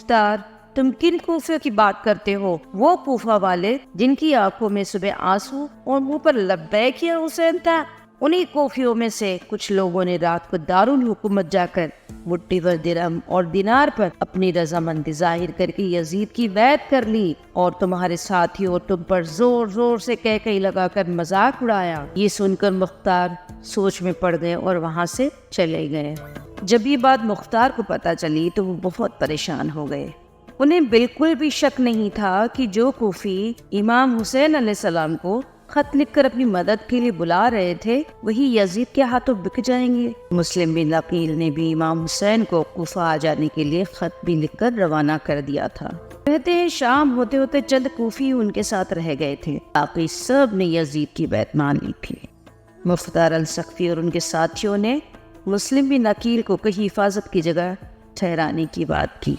मुख्तार, तुम किन कूफियों की बात करते हो? वो कूफा वाले जिनकी आंखों में सुबह आंसू और मुंह पर लब्बैक या हुसैन था। उन्हीं कूफियों में से कुछ लोगों ने रात को दारुल हुकूमत जाकर मुट्ठी भर दिरहम और दिनार पर अपनी रजामंदी जाहिर करके यजीद की बैत कर ली और तुम्हारे साथियों तुम पर जोर जोर से कह कही लगाकर मजाक उड़ाया। ये सुनकर मुख्तार सोच में पड़ गए और वहाँ से चले गए। जब ये बात मुख्तार को पता चली तो वो बहुत परेशान हो गए। उन्हें बिल्कुल भी शक नहीं था कि जो कूफी इमाम हुसैन अलैहिस्सलाम को खत लिखकर अपनी मदद के लिए बुला रहे थे वही यजीद के हाथों बिक जाएंगे। मुस्लिम बिन अकील ने भी इमाम हुसैन को कूफा आ जाने के लिए खत भी लिखकर रवाना कर दिया था। कहते हैं शाम होते होते चंद कूफी उनके साथ रह गए थे, बाकी सब ने यजीद की बैत मान ली थी। मुख्तार अल-सक़फ़ी और उनके साथियों ने मुस्लिम बिन अकील को कहीं हिफाजत की जगह ठहराने की बात की।